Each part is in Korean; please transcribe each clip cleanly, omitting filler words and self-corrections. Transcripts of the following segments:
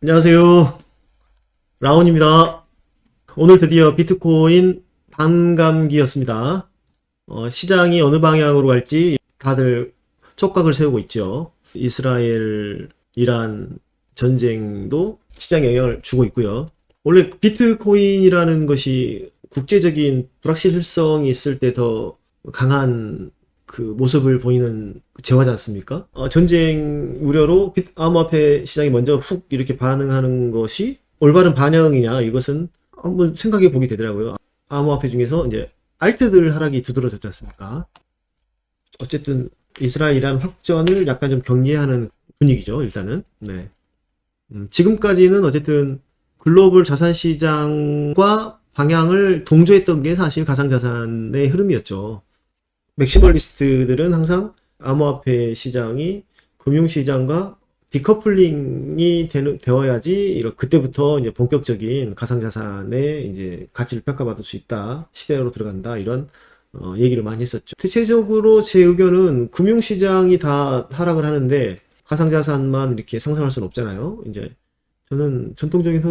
안녕하세요. 라온입니다. 오늘 드디어 비트코인 반감기였습니다. 시장이 어느 방향으로 갈지 다들 촉각을 세우고 있죠. 이스라엘, 이란 전쟁도 시장에 영향을 주고 있고요. 원래 비트코인이라는 것이 국제적인 불확실성이 있을 때 더 강한 그 모습을 보이는 재화지 않습니까? 전쟁 우려로 암호화폐 시장이 먼저 훅 이렇게 반응하는 것이 올바른 반영이냐, 이것은 한번 생각해 보게 되더라고요. 암호화폐 중에서 이제 알트들 하락이 두드러졌지 않습니까? 어쨌든 이스라엘 이란 확전을 약간 좀 경계하는 분위기죠, 일단은. 네. 지금까지는 어쨌든 글로벌 자산 시장과 방향을 동조했던 게 사실 가상자산의 흐름이었죠. 맥시멀리스트들은 항상 암호화폐 시장이 금융시장과 디커플링이 되어야지, 그때부터 이제 본격적인 가상자산의 이제 가치를 평가받을 수 있다, 시대로 들어간다, 이런 얘기를 많이 했었죠. 대체적으로 제 의견은 금융시장이 다 하락을 하는데 가상자산만 이렇게 상승할 수는 없잖아요. 이제 저는 전통적인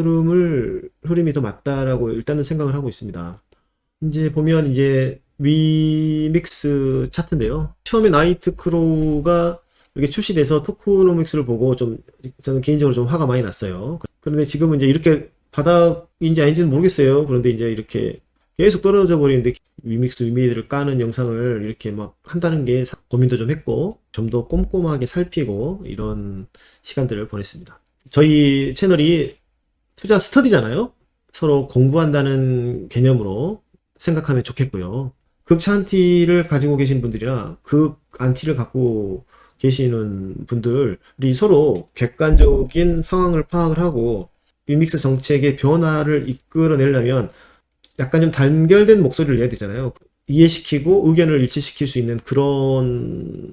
흐름이 더 맞다라고 일단은 생각을 하고 있습니다. 이제 보면 이제 위믹스 차트인데요. 처음에 나이트크로우가 이렇게 출시돼서 토크노믹스를 보고 저는 개인적으로 좀 화가 많이 났어요. 그런데 지금은 이제 이렇게 바닥인지 아닌지는 모르겠어요. 그런데 이제 이렇게 계속 떨어져 버리는데 위믹스 위미드를 까는 영상을 이렇게 막 한다는 게 고민도 좀 했고, 좀 더 꼼꼼하게 살피고 이런 시간들을 보냈습니다. 저희 채널이 투자 스터디잖아요. 서로 공부한다는 개념으로 생각하면 좋겠고요. 극찬티를 가지고 계신 분들이나 극안티를 갖고 계시는 분들이 서로 객관적인 상황을 파악을 하고 위믹스 정책의 변화를 이끌어내려면 약간 좀 단결된 목소리를 내야 되잖아요. 이해시키고 의견을 일치시킬 수 있는 그런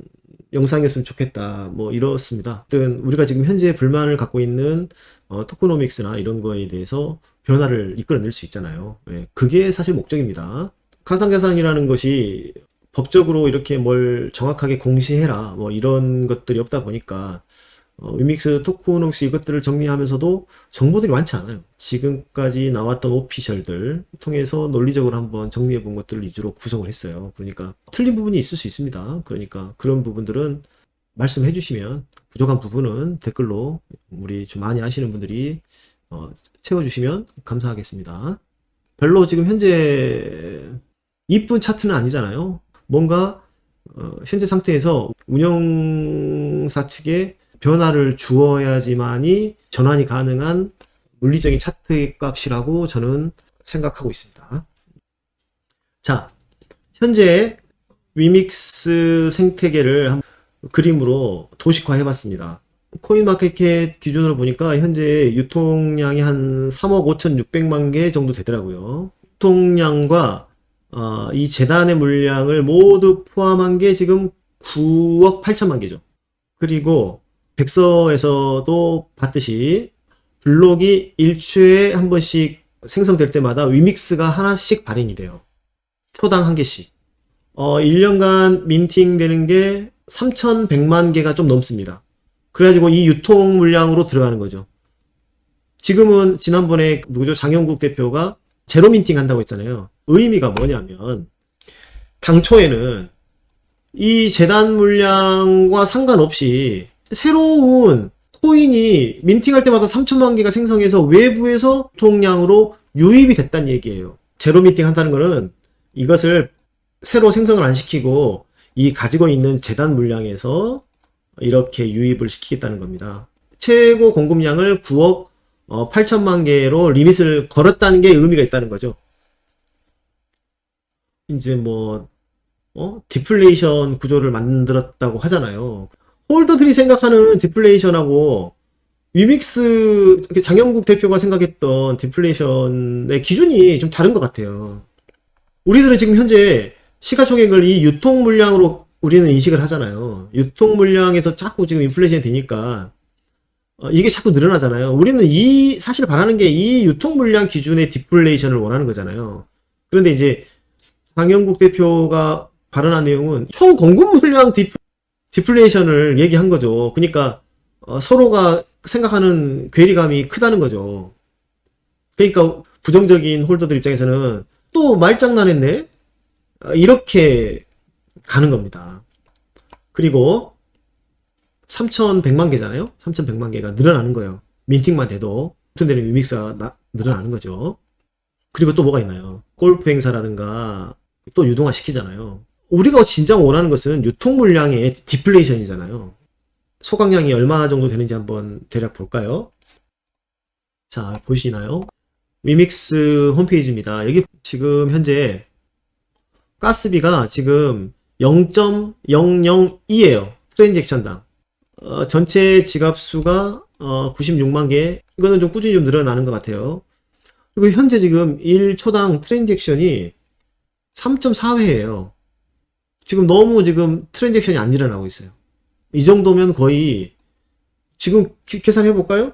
영상이었으면 좋겠다, 뭐 이렇습니다. 하여튼 우리가 지금 현재 불만을 갖고 있는 토크노믹스나 이런 거에 대해서 변화를 이끌어낼 수 있잖아요. 네, 그게 사실 목적입니다. 가상자산이라는 것이 법적으로 이렇게 뭘 정확하게 공시해라, 뭐 이런 것들이 없다 보니까 위믹스, 토크노믹스 이것들을 정리하면서도 정보들이 많지 않아요. 지금까지 나왔던 오피셜들 통해서 논리적으로 한번 정리해 본 것들을 위주로 구성을 했어요. 그러니까 틀린 부분이 있을 수 있습니다. 그러니까 그런 부분들은 말씀해 주시면, 부족한 부분은 댓글로 우리 좀 많이 아시는 분들이 채워주시면 감사하겠습니다. 별로 지금 현재 이쁜 차트는 아니잖아요. 뭔가 현재 상태에서 운영사 측에 변화를 주어야지만이 전환이 가능한 물리적인 차트의 값이라고 저는 생각하고 있습니다. 자, 현재 위믹스 생태계를 그림으로 도식화 해봤습니다. 코인마켓캡 기준으로 보니까 현재 유통량이 한 3억 5,600만 개 정도 되더라고요. 유통량과 이 재단의 물량을 모두 포함한 게 지금 9억 8천만 개죠. 그리고 백서에서도 봤듯이 블록이 일주일에 한 번씩 생성될 때마다 위믹스가 하나씩 발행이 돼요. 초당 한 개씩. 1년간 민팅 되는 게 3,100만 개가 좀 넘습니다. 그래가지고 이 유통 물량으로 들어가는 거죠. 지금은 지난번에 장영국 대표가 제로 민팅 한다고 했잖아요. 의미가 뭐냐면, 당초에는 이 재단 물량과 상관없이 새로운 코인이 민팅할 때마다 3천만 개가 생성해서 외부에서 유통량으로 유입이 됐다는 얘기예요. 제로 민팅 한다는 거는 이것을 새로 생성을 안 시키고 이 가지고 있는 재단 물량에서 이렇게 유입을 시키겠다는 겁니다. 최고 공급량을 9억 8천만 개로 리밋을 걸었다는 게 의미가 있다는 거죠. 이제 뭐 디플레이션 구조를 만들었다고 하잖아요. 홀더들이 생각하는 디플레이션하고 위믹스 장영국 대표가 생각했던 디플레이션의 기준이 좀 다른 것 같아요. 우리들은 지금 현재 시가총액을 이 유통 물량으로 우리는 인식을 하잖아요. 유통 물량에서 자꾸 지금 인플레이션이 되니까 이게 자꾸 늘어나잖아요. 우리는 사실 바라는 게 이 유통 물량 기준의 디플레이션을 원하는 거잖아요. 그런데 이제 장영국 대표가 발언한 내용은 총 공급 물량 디플레이션을 얘기한 거죠. 그러니까 서로가 생각하는 괴리감이 크다는 거죠. 그러니까 부정적인 홀더들 입장에서는 또 말장난했네? 이렇게 가는 겁니다. 그리고 3,100만 개잖아요? 3,100만 개가 늘어나는 거예요. 민팅만 돼도 오픈되는 위믹스가 늘어나는 거죠. 그리고 또 뭐가 있나요? 골프 행사라든가 또 유동화 시키잖아요. 우리가 진정 원하는 것은 유통 물량의 디플레이션이잖아요. 소각량이 얼마 정도 되는지 한번 대략 볼까요? 자, 보시나요? 위믹스 홈페이지입니다. 여기 지금 현재 가스비가 지금 0.002예요. 트랜잭션당. 전체 지갑수가 96만 개. 이거는 좀 꾸준히 좀 늘어나는 것 같아요. 그리고 현재 지금 1초당 트랜잭션이 3.4회예요. 지금 너무 지금 트랜잭션이 안 일어나고 있어요. 이 정도면 거의 지금 계산해 볼까요?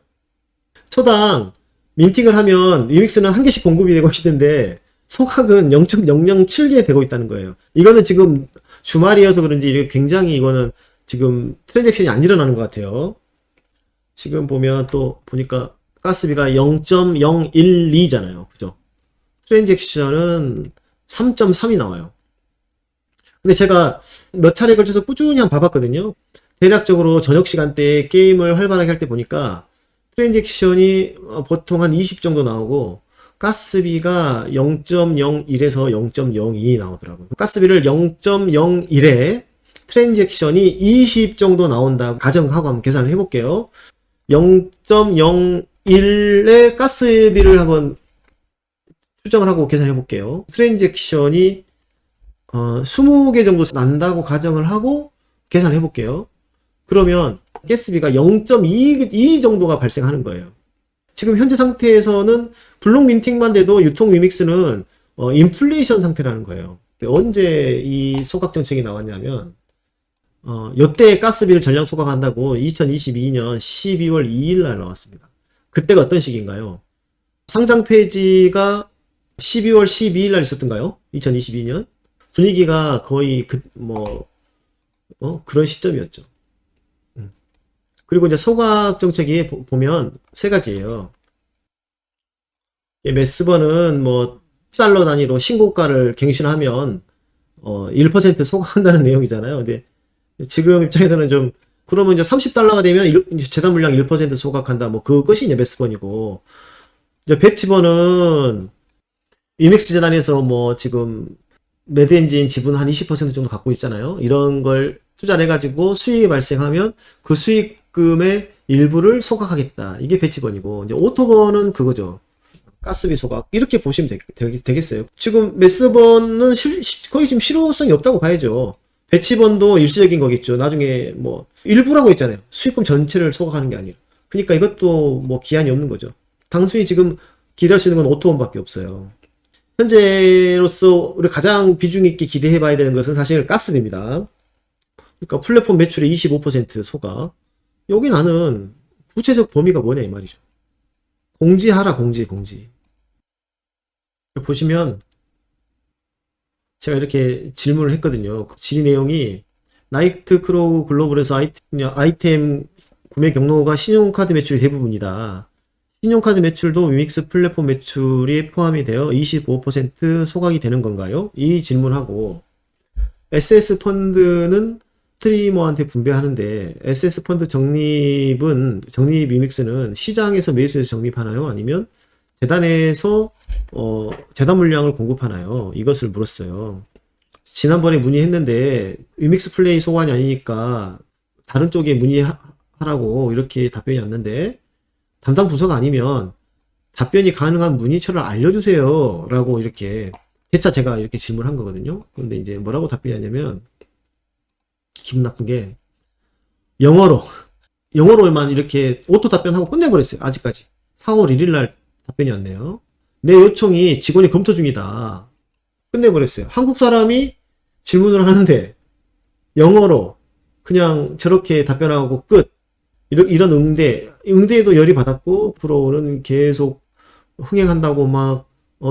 초당 민팅을 하면 위믹스는 한 개씩 공급이 되고 있는데 소각은 0.007개 되고 있다는 거예요. 이거는 지금 주말이어서 그런지 이게 굉장히 이거는 지금 트랜잭션이 안 일어나는 것 같아요. 지금 보면 또 보니까 가스비가 0.012잖아요. 그죠? 트랜잭션은 3.3이 나와요. 근데 제가 몇 차례 걸쳐서 꾸준히 한번 봐봤거든요. 대략적으로 저녁 시간대에 게임을 활발하게 할 때 보니까 트랜잭션이 보통 한 20 정도 나오고 가스비가 0.01에서 0.02 나오더라고요. 가스비를 0.01에 트랜잭션이 20 정도 나온다 가정하고 한번 계산을 해볼게요. 0.01의 가스비를 한번 추정을 하고 계산해 볼게요. 트랜잭션이 20개 정도 난다고 가정을 하고 계산해 볼게요. 그러면 가스비가 0.2 정도가 발생하는 거예요. 지금 현재 상태에서는 블록 민팅만 돼도 유통 위믹스는 인플레이션 상태라는 거예요. 언제 이 소각 정책이 나왔냐면 요때 가스비를 전량 소각한다고 2022년 12월 2일 날 나왔습니다. 그때가 어떤 시기인가요? 상장 폐지가 12월 12일 날 있었던가요? 2022년? 분위기가 거의 그런 시점이었죠. 그리고 이제 소각 정책이 보면 세 가지예요. 매스버는 $10 단위로 신고가를 갱신하면 1% 소각한다는 내용이잖아요. 근데 지금 입장에서는 좀 그러면 이제 $30가 되면 재단 물량 1% 소각한다. 그것이 이제 매스번이고, 이제 배치번은 위믹스 재단에서 지금 매드엔진 지분 한 20% 정도 갖고 있잖아요. 이런 걸 투자를 해가지고 수익이 발생하면 그 수익금의 일부를 소각하겠다. 이게 배치번이고, 이제 오토번은 그거죠. 가스비 소각. 이렇게 보시면 되겠어요. 지금 매스번은 거의 지금 실효성이 없다고 봐야죠. 배치번도 일시적인 거겠죠. 나중에 일부라고 했잖아요. 수익금 전체를 소각하는 게 아니에요. 그러니까 이것도 기한이 없는 거죠. 단순히 지금 기대할 수 있는 건 오토번밖에 없어요. 현재로서 우리 가장 비중 있게 기대해 봐야 되는 것은 사실 가스비입니다. 그러니까 플랫폼 매출의 25% 소각. 여기 나는 구체적 범위가 뭐냐 이 말이죠. 공지하라, 공지. 보시면 제가 이렇게 질문을 했거든요. 질의 내용이 나이트크로우 글로벌에서 아이템 구매 경로가 신용카드 매출이 대부분이다. 신용카드 매출도 위믹스 플랫폼 매출이 포함이 되어 25% 소각이 되는 건가요? 이 질문하고, SS 펀드는 스트리머한테 분배하는데 SS 펀드 적립 위믹스는 시장에서 매수해서 적립하나요? 아니면 재단에서 재단 물량을 공급하나요? 이것을 물었어요. 지난번에 문의했는데 위믹스 플레이 소관이 아니니까 다른 쪽에 문의하라고 이렇게 답변이 왔는데, 담당 부서가 아니면 답변이 가능한 문의처를 알려주세요 라고 이렇게 재차 제가 이렇게 질문한 거거든요. 근데 이제 뭐라고 답변이 왔냐면, 기분 나쁜 게 영어로만 이렇게 오토 답변하고 끝내버렸어요. 아직까지 4월 1일 날 답변이 왔네요. 내 요청이 직원이 검토 중이다. 끝내버렸어요. 한국 사람이 질문을 하는데 영어로 그냥 저렇게 답변하고 끝. 이런 응대에도 열이 받았고, 프로는 계속 흥행한다고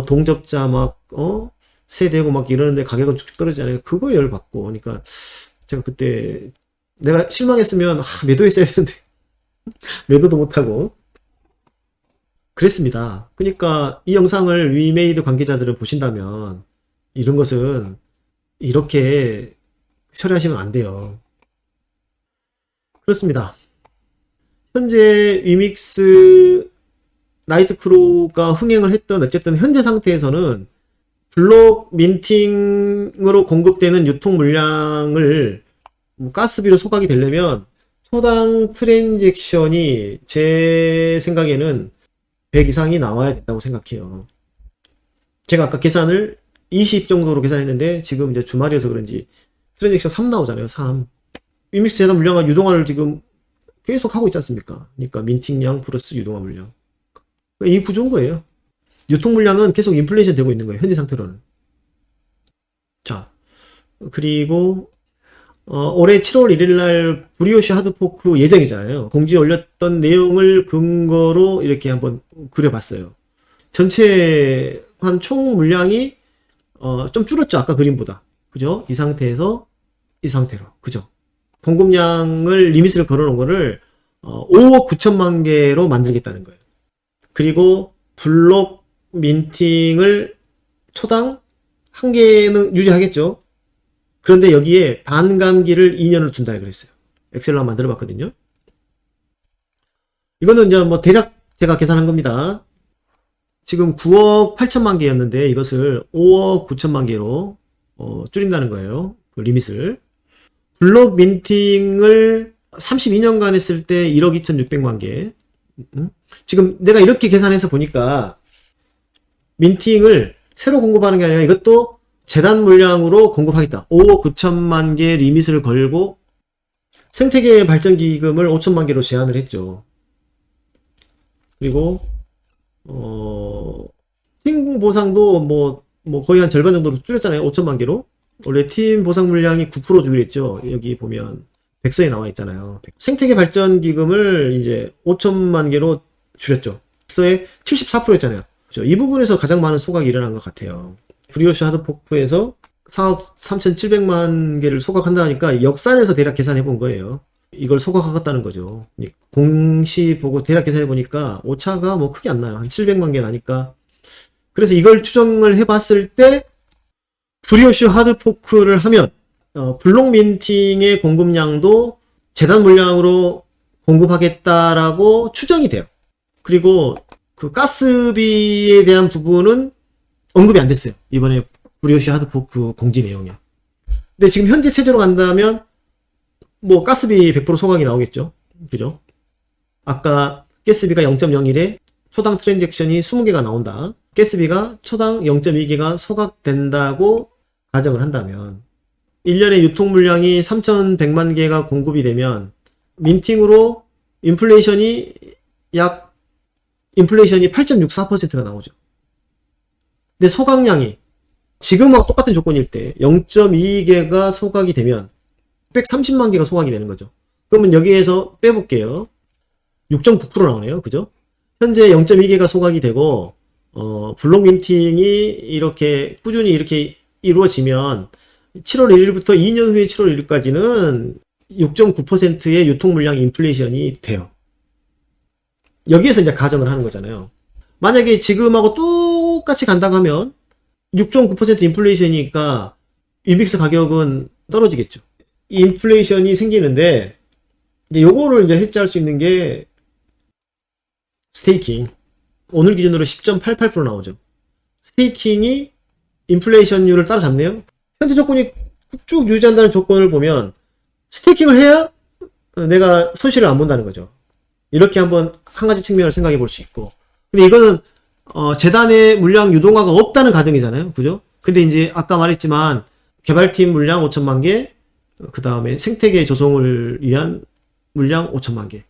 동접자 세대고 이러는데 가격은 쭉쭉 떨어지잖아요. 그거 열 받고. 그러니까 제가 그때 내가 실망했으면 매도했어야 되는데 매도도 못하고 그랬습니다. 그러니까 이 영상을 위메이드 관계자들은 보신다면 이런 것은 이렇게 처리하시면 안 돼요. 그렇습니다. 현재 위믹스 나이트크로우가 흥행을 했던 어쨌든 현재 상태에서는 블록 민팅으로 공급되는 유통 물량을 가스비로 소각이 되려면 초당 트랜잭션이 제 생각에는 100 이상이 나와야 된다고 생각해요. 제가 아까 계산을 20 정도로 계산했는데 지금 이제 주말이어서 그런지 트랜잭션 3 나오잖아요. 3. 위믹스 재단 물량과 유동화를 지금 계속 하고 있지 않습니까? 그러니까 민팅량 플러스 유동화 물량. 이 구조인 거예요. 유통 물량은 계속 인플레이션 되고 있는 거예요. 현재 상태로는. 자, 그리고 올해 7월 1일 날 브리오시 하드포크 예정이잖아요. 공지에 올렸던 내용을 근거로 이렇게 한번 그려봤어요. 전체 한 총 물량이 좀 줄었죠. 아까 그림보다. 그죠? 이 상태에서 이 상태로. 그죠? 공급량을 리밋을 걸어놓은 거를 5억 9천만 개로 만들겠다는 거예요. 그리고 블록 민팅을 초당 1개는 유지하겠죠. 그런데 여기에 반감기를 2년을 둔다 그랬어요. 엑셀로 한번 만들어 봤거든요. 이거는 이제 뭐 대략 제가 계산한 겁니다. 지금 9억 8천만 개였는데 이것을 5억 9천만 개로 줄인다는 거예요. 그 리밋을. 블록 민팅을 32년간 했을 때 1억 2,600만 개. 지금 내가 이렇게 계산해서 보니까 민팅을 새로 공급하는 게 아니라 이것도 재단 물량으로 공급하겠다. 5억 9천만 개 리밋을 걸고 생태계 발전 기금을 5천만 개로 제한을 했죠. 그리고 팀 보상도 뭐 거의 한 절반 정도로 줄였잖아요. 5천만 개로. 원래 팀 보상 물량이 9% 주기로 했죠. 여기 보면 백서에 나와 있잖아요. 생태계 발전 기금을 이제 5천만 개로 줄였죠. 백서에 74%였잖아요. 그렇죠? 이 부분에서 가장 많은 소각이 일어난 것 같아요. 브리오시 하드포크에서 4억 3,700만 개를 소각한다 하니까 역산해서 대략 계산해 본 거예요. 이걸 소각하겠다는 거죠. 공시 보고 대략 계산해 보니까 오차가 뭐 크게 안 나요. 한 700만 개 나니까. 그래서 이걸 추정을 해 봤을 때 브리오시 하드포크를 하면 블록 민팅의 공급량도 재단 물량으로 공급하겠다라고 추정이 돼요. 그리고 그 가스비에 대한 부분은 언급이 안 됐어요. 이번에 브리오시 하드포크 공지 내용에. 근데 지금 현재 체제로 간다면 뭐 가스비 100% 소각이 나오겠죠. 그죠? 아까 가스비가 0.01에 초당 트랜잭션이 20개가 나온다. 가스비가 초당 0.2개가 소각된다고 가정을 한다면 1년에 유통 물량이 3,100만 개가 공급이 되면 민팅으로 인플레이션이 8.64%가 나오죠. 근데 소각량이 지금하고 똑같은 조건일 때 0.2개가 소각이 되면 130만 개가 소각이 되는 거죠. 그러면 여기에서 빼볼게요. 6.9% 나오네요. 그죠? 현재 0.2개가 소각이 되고 블록 민팅이 이렇게 꾸준히 이렇게 이루어지면 7월 1일부터 2년 후에 7월 1일까지는 6.9%의 유통 물량 인플레이션이 돼요. 여기에서 이제 가정을 하는 거잖아요. 만약에 지금하고 똑같이 간다고 하면 6.9% 인플레이션이니까 위믹스 가격은 떨어지겠죠. 이 인플레이션이 생기는데 이제 요거를 이제 해지할 수 있는 게 스테이킹. 오늘 기준으로 10.88% 나오죠. 스테이킹이 인플레이션율을 따라잡네요. 현재 조건이 쭉 유지한다는 조건을 보면 스테이킹을 해야 내가 손실을 안 본다는 거죠. 이렇게 한번 한 가지 측면을 생각해 볼 수 있고. 근데 이거는 재단의 물량 유동화가 없다는 가정이잖아요. 그죠? 근데 이제 아까 말했지만 개발팀 물량 5천만 개, 그 다음에 생태계 조성을 위한 물량 5천만 개.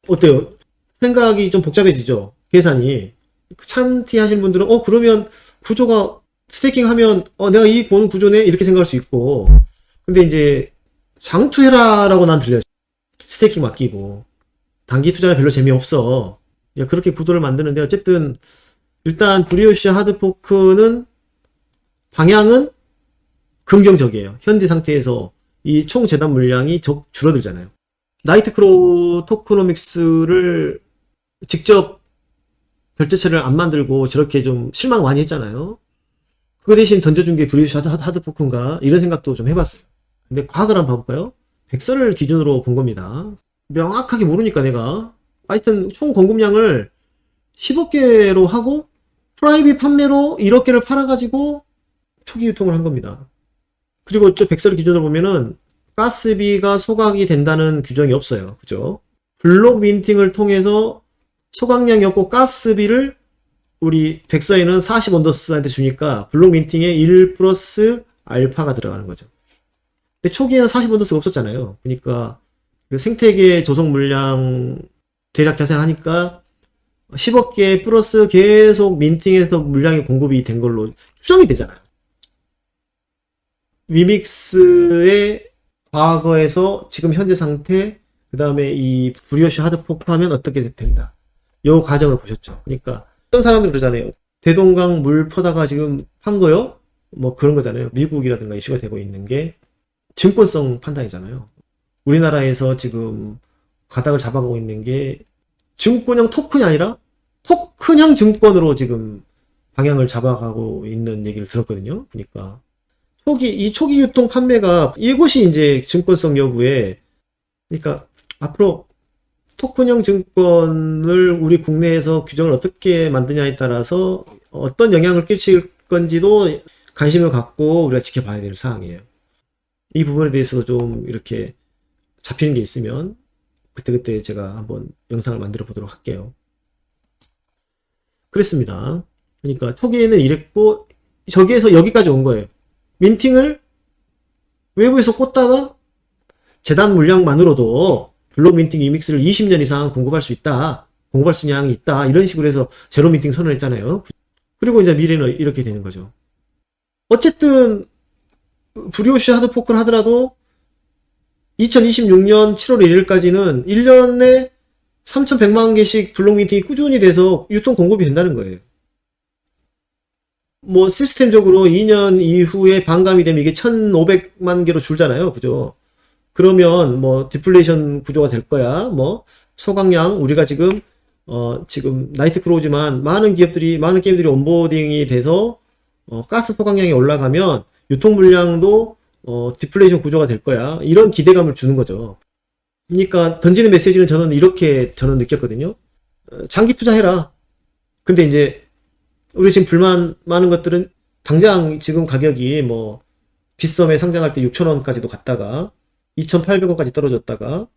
어때요? 생각이 좀 복잡해지죠? 계산이. 찬티 하시는 분들은 그러면 구조가 스테이킹 하면 내가 이익 보는 구조네 이렇게 생각할 수 있고. 근데 이제 장투해라라고 난 들려요. 스테이킹 맡기고 단기 투자는 별로 재미없어. 그렇게 구도를 만드는데 어쨌든 일단 브리오시 하드포크는 방향은 긍정적이에요. 현재 상태에서 이 총 재단 물량이 줄어들잖아요. 나이트크로우 토크노믹스를 직접 결제체를 안 만들고 저렇게 좀 실망 많이 했잖아요. 그거 대신 던져준 게 브리티시 하드포크인가 이런 생각도 좀 해봤어요. 근데 과학을 한번 봐볼까요? 백설을 기준으로 본 겁니다. 명확하게 모르니까 내가 하여튼 총 공급량을 10억 개로 하고 프라이빗 판매로 1억 개를 팔아가지고 초기 유통을 한 겁니다. 그리고 저 백설을 기준으로 보면은 가스비가 소각이 된다는 규정이 없어요. 그죠? 블록 민팅을 통해서 소각량이 없고 가스비를 우리 백서에는 40 언더스한테 주니까 블록 민팅에 1 플러스 알파가 들어가는 거죠. 근데 초기에는 40 언더스가 없었잖아요. 그러니까 그 생태계 조성 물량 대략 계산하니까 10억 개 플러스 계속 민팅해서 물량이 공급이 된 걸로 추정이 되잖아요. 위믹스의 과거에서 지금 현재 상태, 그 다음에 이 브리오시 하드포크 하면 어떻게 된다. 요 과정을 보셨죠. 그러니까 어떤 사람들 그러잖아요. 대동강 물 퍼다가 지금 판 거요? 뭐 그런 거잖아요. 미국이라든가 이슈가 되고 있는 게 증권성 판단이잖아요. 우리나라에서 지금 가닥을 잡아가고 있는 게 증권형 토큰이 아니라 토큰형 증권으로 지금 방향을 잡아가고 있는 얘기를 들었거든요. 그러니까 이 초기 유통 판매가 이것이 이제 증권성 여부에, 그러니까 앞으로 토큰형 증권을 우리 국내에서 규정을 어떻게 만드냐에 따라서 어떤 영향을 끼칠 건지도 관심을 갖고 우리가 지켜봐야 될 사항이에요. 이 부분에 대해서도 좀 이렇게 잡히는 게 있으면 그때그때 제가 한번 영상을 만들어 보도록 할게요. 그랬습니다. 그러니까 초기에는 이랬고 저기에서 여기까지 온 거예요. 민팅을 외부에서 꽂다가 재단 물량만으로도 블록 민팅 이믹스를 20년 이상 공급할 수 있다. 공급할 수량이 있다. 이런 식으로 해서 제로 민팅 선언을 했잖아요. 그리고 이제 미래는 이렇게 되는 거죠. 어쨌든 브리오시 하드포크를 하더라도 2026년 7월 1일까지는 1년에 3,100만 개씩 블록 민팅이 꾸준히 돼서 유통 공급이 된다는 거예요. 뭐 시스템적으로 2년 이후에 반감이 되면 이게 1,500만 개로 줄잖아요. 그죠? 그러면 뭐 디플레이션 구조가 될 거야. 뭐 소각량 우리가 지금 나이트크로우지만 많은 게임들이 온보딩이 돼서 가스 소각량이 올라가면 유통 물량도 디플레이션 구조가 될 거야. 이런 기대감을 주는 거죠. 그러니까 던지는 메시지는 저는 이렇게 느꼈거든요. 장기 투자해라. 근데 이제 우리 지금 불만 많은 것들은 당장 지금 가격이 뭐 빗썸에 상장할 때 6,000원까지도 갔다가 2,800원까지 떨어졌다가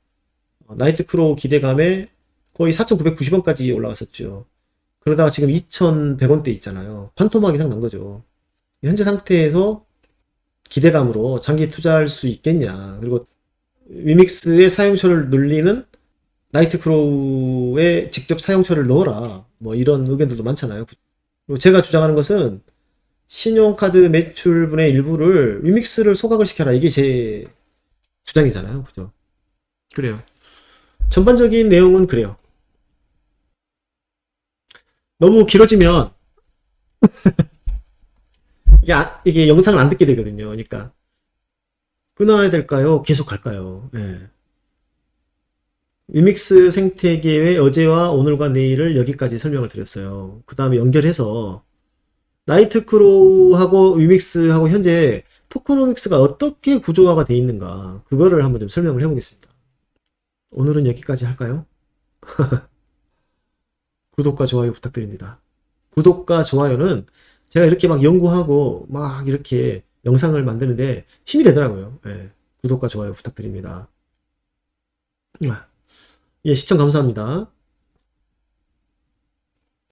나이트크로우 기대감에 거의 4,990원까지 올라갔었죠. 그러다가 지금 2,100원대 있잖아요. 반토막 이상 난 거죠. 현재 상태에서 기대감으로 장기 투자할 수 있겠냐. 그리고 위믹스의 사용처를 늘리는 나이트크로우에 직접 사용처를 넣어라. 뭐 이런 의견들도 많잖아요. 그리고 제가 주장하는 것은 신용카드 매출분의 일부를 위믹스를 소각을 시켜라. 이게 제 주장이잖아요. 그죠? 그래요. 전반적인 내용은 그래요. 너무 길어지면 이게 영상을 안 듣게 되거든요. 그러니까 끊어야 될까요? 계속 갈까요? 예. 위믹스 생태계의 어제와 오늘과 내일을 여기까지 설명을 드렸어요. 그 다음에 연결해서 나이트크로우하고 위믹스하고 현재 토크노믹스가 어떻게 구조화가 되어 있는가, 그거를 한번 좀 설명을 해보겠습니다. 오늘은 여기까지 할까요? 구독과 좋아요 부탁드립니다. 구독과 좋아요는 제가 이렇게 막 연구하고 막 이렇게 영상을 만드는데 힘이 되더라고요. 예, 구독과 좋아요 부탁드립니다. 예, 시청 감사합니다.